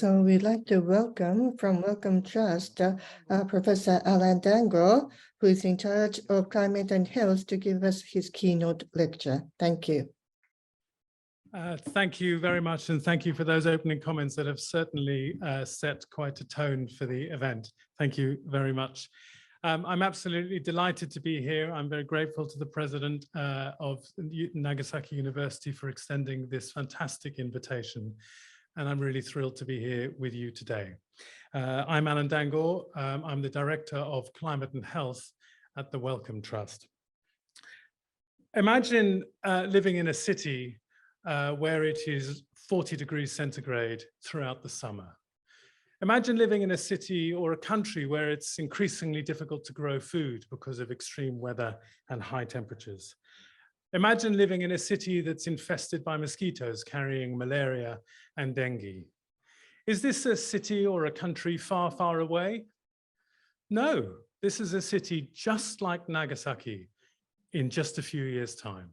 So we'd like to welcome from Wellcome Trust, Professor Alan Dangour, who is in charge of climate and health, to give us his keynote lecture. Thank you. Thank you very much, and thank you for those opening comments that have certainly set quite a tone for the event. Thank you very much. I'm absolutely delighted to be here. I'm very grateful to the president of Nagasaki University for extending this fantastic invitation, and I'm really thrilled to be here with you today. I'm Alan Dangour. I'm the Director of Climate and Health at the Wellcome Trust. Imagine living in a city where it is 40 degrees centigrade throughout the summer. Imagine living in a city or a country where it's increasingly difficult to grow food because of extreme weather and high temperatures. Imagine living in a city that's infested by mosquitoes carrying malaria and dengue. Is this a city or a country far, far away? No, this is a city just like Nagasaki in just a few years' time.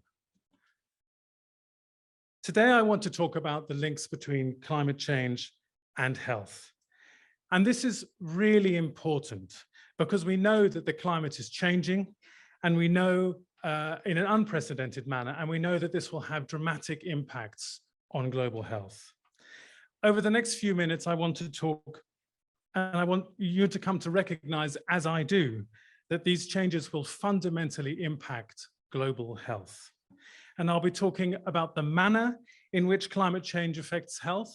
Today, I want to talk about the links between climate change and health. And this is really important because we know that the climate is changing, and we know in an unprecedented manner, and we know that this will have dramatic impacts on global health. Over the next few minutes, I want to talk, and I want you to come to recognize, as I do, that these changes will fundamentally impact global health. And I'll be talking about the manner in which climate change affects health,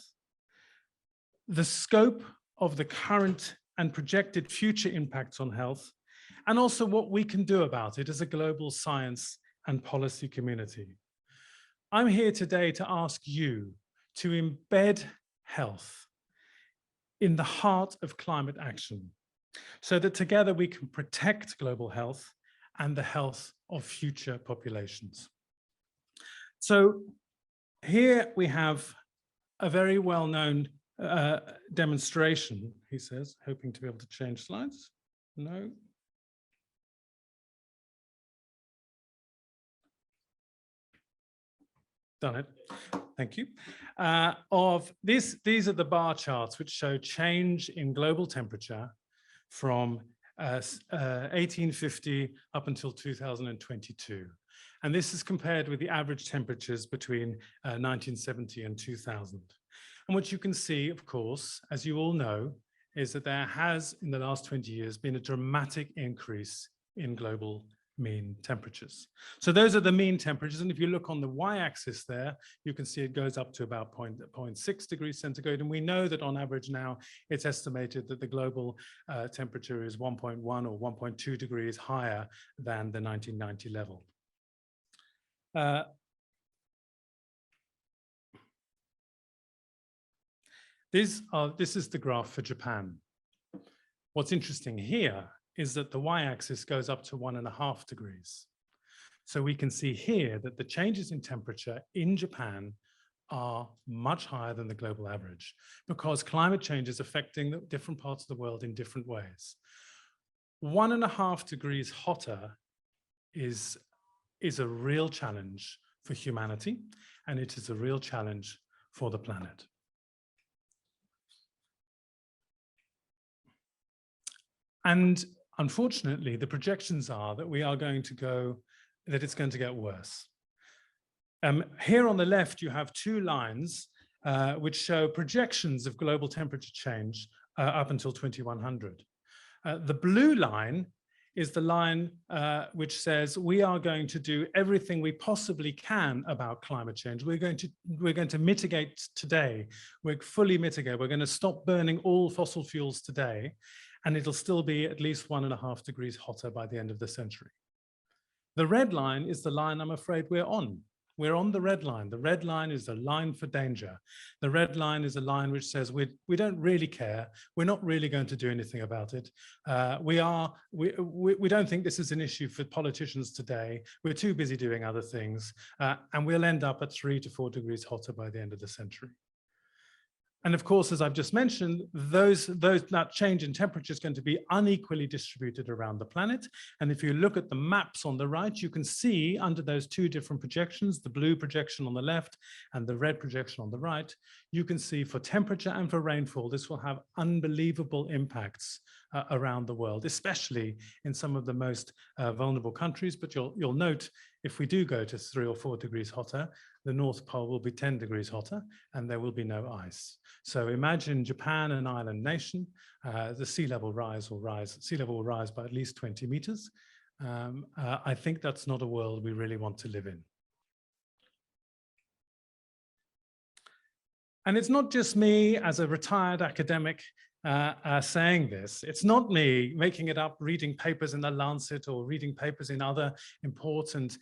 the scope of the current and projected future impacts on health, and also what we can do about it as a global science and policy community. I'm here today to ask you to embed health in the heart of climate action, so that together we can protect global health and the health of future populations. So here we have a very well-known demonstration, he says, hoping to be able to change slides. No. Done it. Thank you. These are the bar charts which show change in global temperature from 1850 up until 2022. And this is compared with the average temperatures between 1970 and 2000. And what you can see, of course, as you all know, is that there has, in the last 20 years, been a dramatic increase in global mean temperatures. So those are the mean temperatures. And if you look on the y-axis there, you can see it goes up to about 0.6 degrees centigrade. And we know that on average now, it's estimated that the global temperature is 1.1 or 1.2 degrees higher than the 1990 level. This is the graph for Japan. What's interesting here is that the y-axis goes up to 1.5 degrees. So we can see here that the changes in temperature in Japan are much higher than the global average, because climate change is affecting the different parts of the world in different ways. 1.5 degrees hotter is a real challenge for humanity, and it is a real challenge for the planet. And unfortunately, the projections are that it's going to get worse. Here on the left, you have two lines which show projections of global temperature change up until 2100. The blue line is the line which says we are going to do everything we possibly can about climate change. We're going to mitigate today. We're fully mitigate. We're going to stop burning all fossil fuels today, and it'll still be at least 1.5 degrees hotter by the end of the century. The red line is the line I'm afraid we're on. We're on the red line. The red line is a line for danger. The red line is a line which says we don't really care. We're not really going to do anything about it. We don't think this is an issue for politicians today. We're too busy doing other things, and we'll end up at 3 to 4 degrees hotter by the end of the century. And of course, as I've just mentioned, that change in temperature is going to be unequally distributed around the planet. And if you look at the maps on the right, you can see under those two different projections, the blue projection on the left and the red projection on the right, you can see for temperature and for rainfall, this will have unbelievable impacts around the world, especially in some of the most vulnerable countries. But you'll note, if we do go to 3 or 4 degrees hotter, the North Pole will be 10 degrees hotter and there will be no ice. So imagine Japan, an island nation, the sea level will rise by at least 20 meters. I think that's not a world we really want to live in. And it's not just me as a retired academic saying this. It's not me making it up, reading papers in the Lancet or reading papers in other important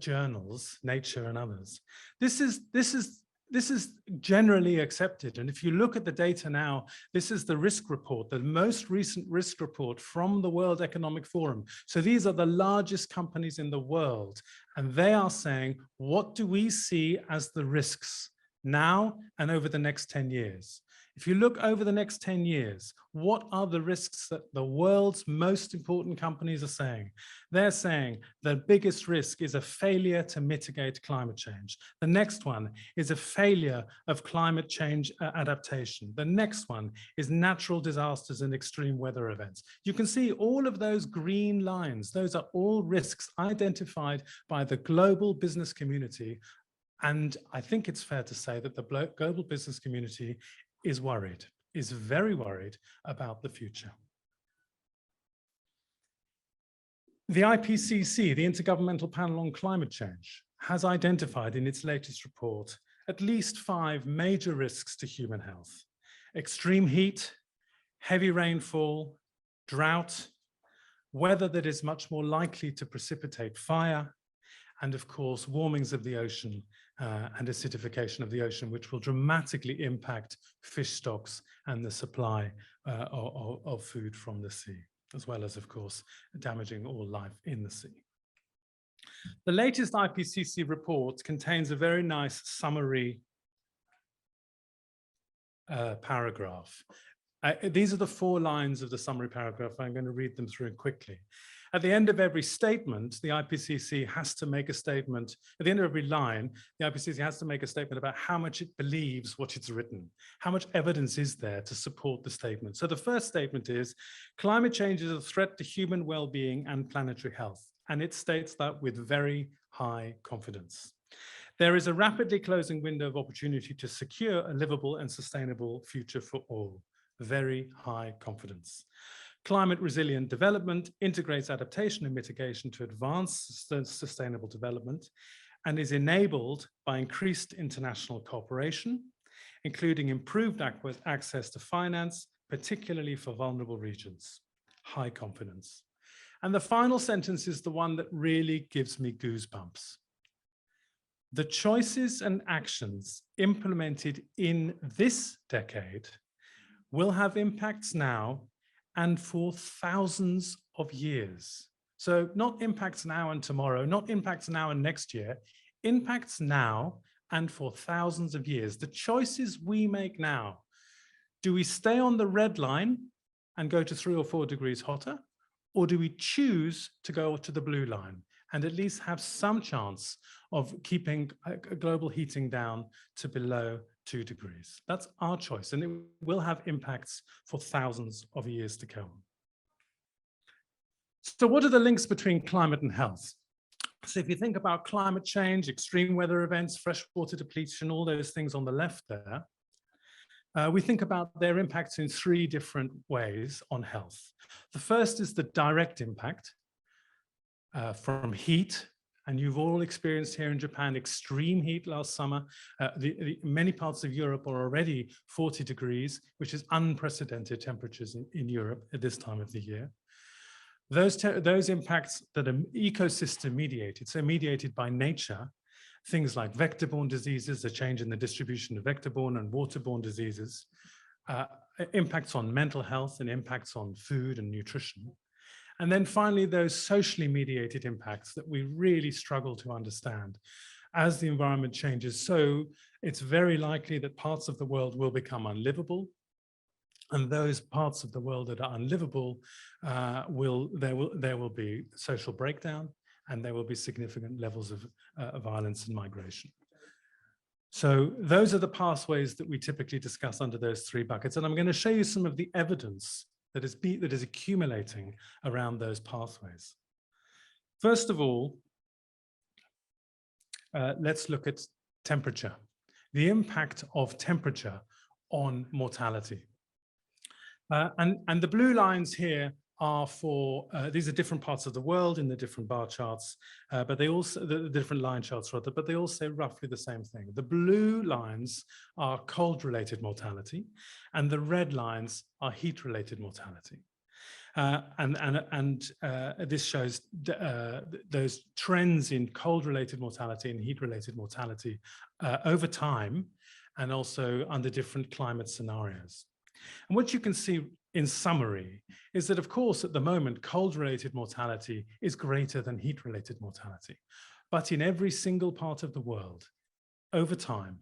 journals, Nature and others. This is generally accepted. And if you look at the data now, this is the risk report, the most recent risk report from the World Economic Forum. So these are the largest companies in the world. And they are saying, what do we see as the risks now and over the next 10 years? If you look over the next 10 years, what are the risks that the world's most important companies are saying? They're saying the biggest risk is a failure to mitigate climate change. The next one is a failure of climate change adaptation. The next one is natural disasters and extreme weather events. You can see all of those green lines. Those are all risks identified by the global business community. And I think it's fair to say that the global business community is worried, is very worried about the future. The IPCC, the Intergovernmental Panel on Climate Change, has identified in its latest report at least 5 major risks to human health: extreme heat, heavy rainfall, drought, weather that is much more likely to precipitate fire, and of course, warmings of the ocean and acidification of the ocean, which will dramatically impact fish stocks and the supply of food from the sea, as well as, of course, damaging all life in the sea. The latest IPCC report contains a very nice summary paragraph. These are the 4 lines of the summary paragraph. I'm going to read them through quickly. At the end of every statement, the IPCC has to make a statement. At the end of every line, the IPCC has to make a statement about how much it believes what it's written. How much evidence is there to support the statement? So the first statement is, climate change is a threat to human well-being and planetary health. And it states that with very high confidence. There is a rapidly closing window of opportunity to secure a livable and sustainable future for all. Very high confidence. Climate resilient development integrates adaptation and mitigation to advance sustainable development and is enabled by increased international cooperation, including improved access to finance, particularly for vulnerable regions. High confidence. And the final sentence is the one that really gives me goosebumps. The choices and actions implemented in this decade will have impacts now and for thousands of years. So not impacts now and tomorrow, not impacts now and next year, impacts now and for thousands of years. The choices we make now, do we stay on the red line and go to 3 or 4 degrees hotter? Or do we choose to go to the blue line and at least have some chance of keeping global heating down to below 2 degrees? That's our choice, and it will have impacts for thousands of years to come. So what are the links between climate and health? So if you think about climate change, extreme weather events, freshwater depletion, all those things on the left there, we think about their impacts in 3 different ways on health. The first is the direct impact from heat. And you've all experienced here in Japan extreme heat last summer. Many parts of Europe are already 40 degrees, which is unprecedented temperatures in Europe at this time of the year. Those impacts that are ecosystem mediated, so mediated by nature, things like vector-borne diseases, the change in the distribution of vector-borne and waterborne diseases, impacts on mental health and impacts on food and nutrition. And then finally, those socially mediated impacts that we really struggle to understand. as the environment changes, so it's very likely that parts of the world will become unlivable. And those parts of the world that are unlivable, there will be social breakdown, and there will be significant levels of violence and migration. So those are the pathways that we typically discuss under those three buckets. And I'm going to show you some of the evidence that is accumulating around those pathways. First of all, let's look at temperature, the impact of temperature on mortality. And the blue lines here are for, these are different parts of the world in the different bar charts, but they also, the different line charts rather, but they all say roughly the same thing. The blue lines are cold-related mortality, and the red lines are heat-related mortality. This shows those trends in cold-related mortality and heat-related mortality over time, and also under different climate scenarios. And what you can see in summary is that, of course, at the moment, cold-related mortality is greater than heat-related mortality. But in every single part of the world, over time,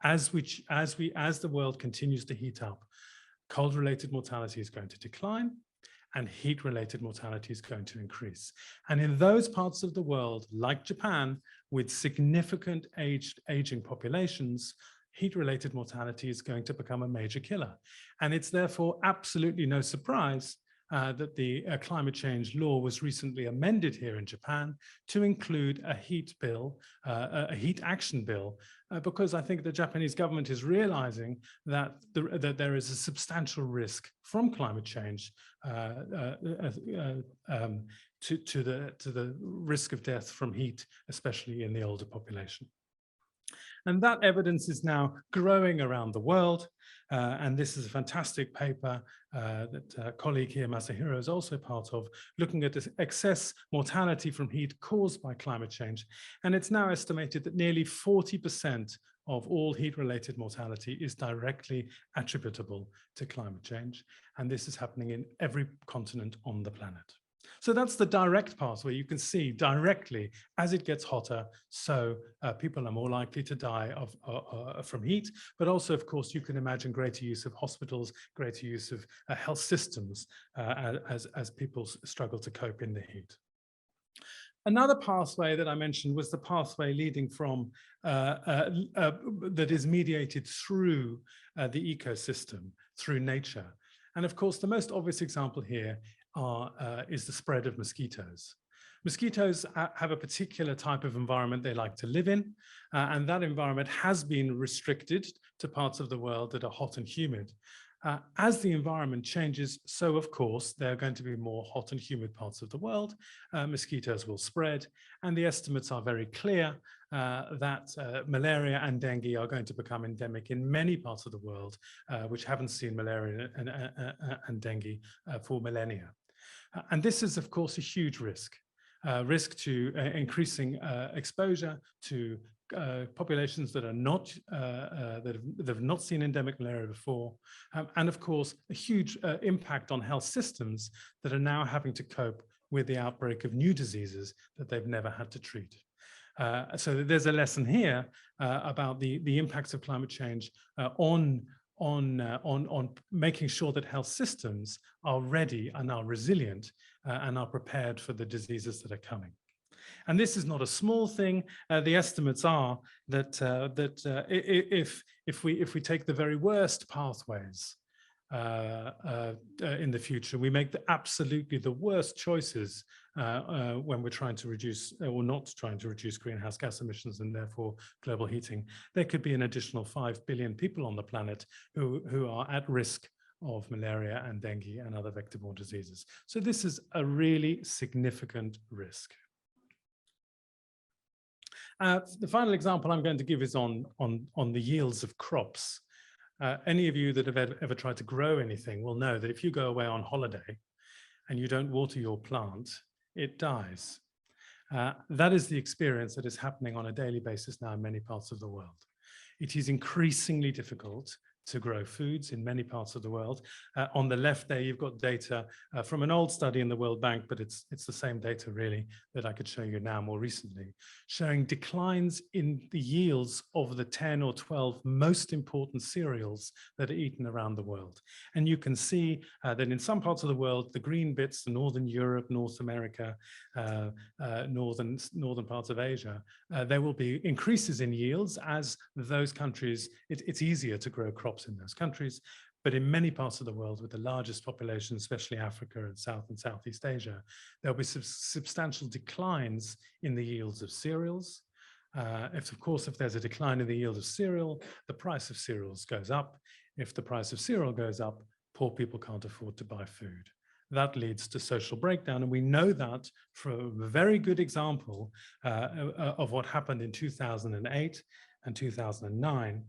as the world continues to heat up, cold-related mortality is going to decline, and heat-related mortality is going to increase. And in those parts of the world, like Japan, with significant aging populations, heat-related mortality is going to become a major killer. And it's therefore absolutely no surprise that the climate change law was recently amended here in Japan to include a heat bill, a heat action bill, because I think the Japanese government is realizing that there is a substantial risk from climate change to the risk of death from heat, especially in the older population. And that evidence is now growing around the world. And this is a fantastic paper that a colleague here, Masahiro, is also part of, looking at this excess mortality from heat caused by climate change. And it's now estimated that nearly 40% of all heat-related mortality is directly attributable to climate change. And this is happening in every continent on the planet. So that's the direct pathway. You can see directly as it gets hotter, so people are more likely to die from heat, but also, of course, you can imagine greater use of hospitals, greater use of health systems as people struggle to cope in the heat. Another pathway that I mentioned was the pathway leading from, that is mediated through the ecosystem, through nature. And of course, the most obvious example here is the spread of mosquitoes. Mosquitoes have a particular type of environment they like to live in, and that environment has been restricted to parts of the world that are hot and humid. As the environment changes, so of course, there are going to be more hot and humid parts of the world. Mosquitoes will spread, and the estimates are very clear that malaria and dengue are going to become endemic in many parts of the world, which haven't seen malaria and dengue for millennia. And this is, of course, a huge risk to increasing exposure to populations that are not that have not seen endemic malaria before, and of course a huge impact on health systems that are now having to cope with the outbreak of new diseases that they've never had to treat. So there's a lesson here about the impacts of climate change on making sure that health systems are ready and are resilient and are prepared for the diseases that are coming. And this is not a small thing. The estimates are that if we take the very worst pathways in the future, we make absolutely the worst choices when we're trying to reduce or not trying to reduce greenhouse gas emissions and therefore global heating. There could be an additional 5 billion people on the planet who are at risk of malaria and dengue and other vector-borne diseases. So this is a really significant risk. The final example I'm going to give is on the yields of crops. Any of you that have ever tried to grow anything will know that if you go away on holiday and you don't water your plant, it dies. That is the experience that is happening on a daily basis now in many parts of the world. It is increasingly difficult to grow foods in many parts of the world. On the left there, you've got data from an old study in the World Bank, but it's the same data really that I could show you now more recently, showing declines in the yields of the 10 or 12 most important cereals that are eaten around the world. And you can see that in some parts of the world, the green bits, the Northern Europe, North America, northern parts of Asia, there will be increases in yields as those countries, it's easier to grow crops in those countries. But in many parts of the world with the largest population, especially Africa and Southeast Asia, there'll be substantial declines in the yields of cereals. If there's a decline in the yield of cereal, the price of cereals goes up. If the price of cereal goes up, poor people can't afford to buy food. That leads to social breakdown. And we know that from a very good example of what happened in 2008 and 2009,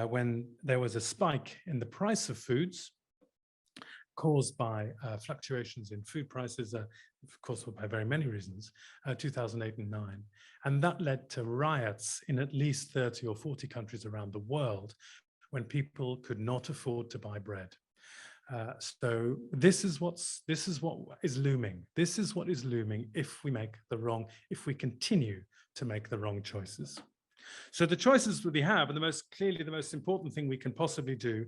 when there was a spike in the price of foods caused by fluctuations in food prices, of course, by very many reasons, 2008 and 9. And that led to riots in at least 30 or 40 countries around the world when people could not afford to buy bread. So this is what is looming. This is what is looming if we continue to make the wrong choices. So the choices that we have, and the most important thing we can possibly do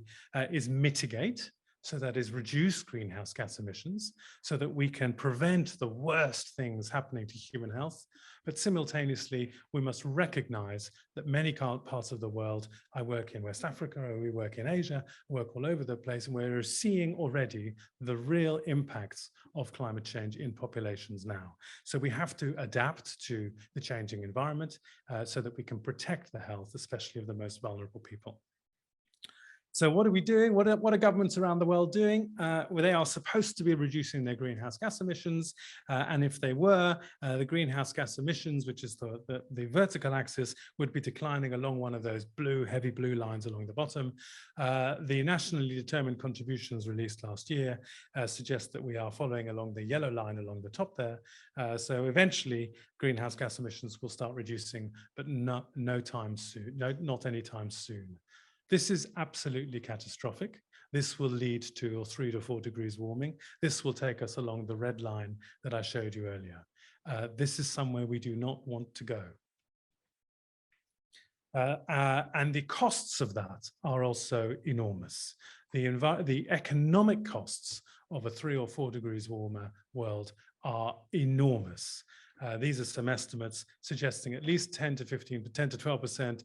is mitigate. So that is reduce greenhouse gas emissions so that we can prevent the worst things happening to human health. But simultaneously, we must recognize that many parts of the world, I work in West Africa, or we work in Asia, work all over the place, and we're seeing already the real impacts of climate change in populations now. So we have to adapt to the changing environment so that we can protect the health, especially of the most vulnerable people. So what are we doing? What are governments around the world doing? Well, they are supposed to be reducing their greenhouse gas emissions. And if they were, the greenhouse gas emissions, which is the vertical axis, would be declining along one of those heavy blue lines along the bottom. The nationally determined contributions released last year suggest that we are following along the yellow line along the top there. So eventually, greenhouse gas emissions will start reducing, but not anytime soon. This is absolutely catastrophic. This will lead to 3 to 4 degrees warming. This will take us along the red line that I showed you earlier. This is somewhere we do not want to go. And the costs of that are also enormous. The economic costs of a 3 or 4 degrees warmer world are enormous. These are some estimates suggesting at least 10 to 12%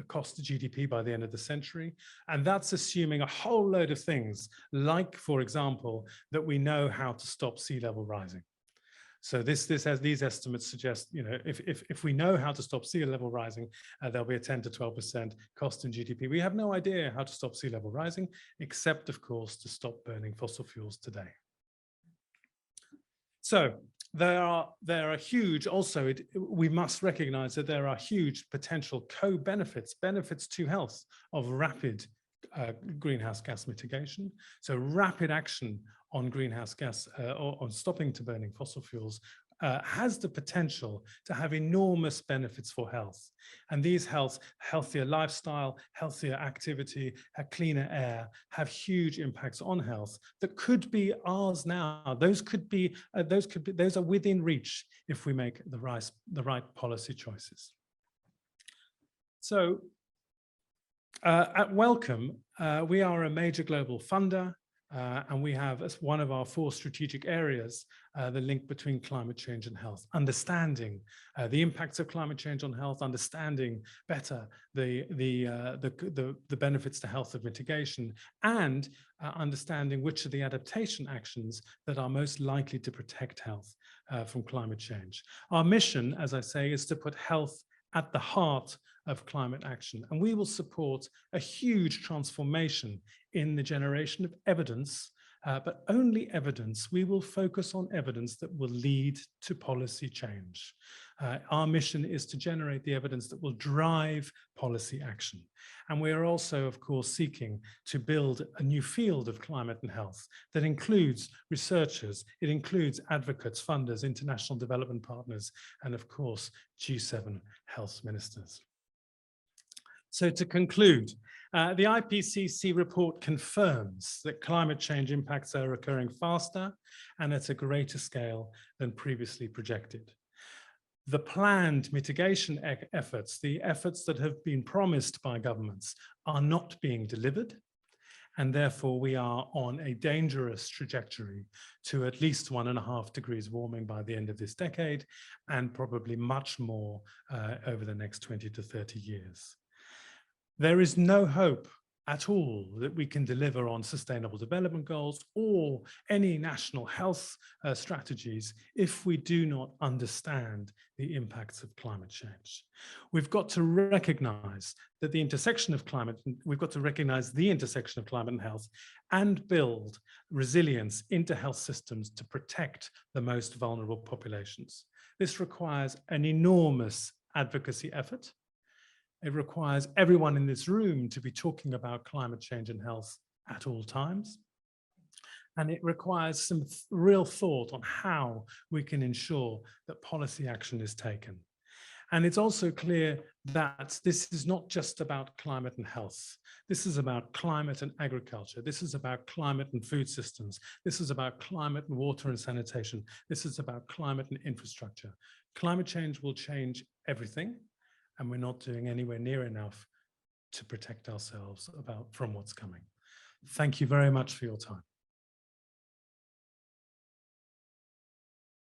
cost to GDP by the end of the century. And that's assuming a whole load of things, like, for example, that we know how to stop sea level rising. So these estimates suggest, if we know how to stop sea level rising, there'll be a 10 to 12% cost in GDP. We have no idea how to stop sea level rising, except, of course, to stop burning fossil fuels today. So there are huge, also, we must recognize that there are huge potential benefits to health of rapid greenhouse gas mitigation. So rapid action on greenhouse gas or on stopping to burning fossil fuels has the potential to have enormous benefits for health. And these healthier lifestyle, healthier activity, cleaner air, have huge impacts on health that could be ours now. Those are within reach if we make the right policy choices. So at Wellcome, we are a major global funder. And we have, as one of our 4 strategic areas, the link between climate change and health, understanding the impacts of climate change on health, understanding better the benefits to health of mitigation, and understanding which are the adaptation actions that are most likely to protect health from climate change. Our mission, as I say, is to put health at the heart of climate action. And we will support a huge transformation in the generation of evidence, but only evidence. We will focus on evidence that will lead to policy change. Our mission is to generate the evidence that will drive policy action. And we are also, of course, seeking to build a new field of climate and health that includes researchers, it includes advocates, funders, international development partners, and of course, G7 health ministers. So to conclude, The IPCC report confirms that climate change impacts are occurring faster and at a greater scale than previously projected. The planned mitigation efforts, the efforts that have been promised by governments, are not being delivered. And therefore, we are on a dangerous trajectory to at least 1.5 degrees warming by the end of this decade, and probably much more over the next 20 to 30 years. There is no hope at all that we can deliver on sustainable development goals or any national health strategies if we do not understand the impacts of climate change. We've got to recognize that the intersection of climate, we've got to recognize the intersection of climate and health and build resilience into health systems to protect the most vulnerable populations. This requires an enormous advocacy effort. It requires everyone in this room to be talking about climate change and health at all times. And it requires some real thought on how we can ensure that policy action is taken. And it's also clear that this is not just about climate and health. This is about climate and agriculture. This is about climate and food systems. This is about climate and water and sanitation. This is about climate and infrastructure. Climate change will change everything. And we're not doing anywhere near enough to protect ourselves from what's coming. Thank you very much for your time.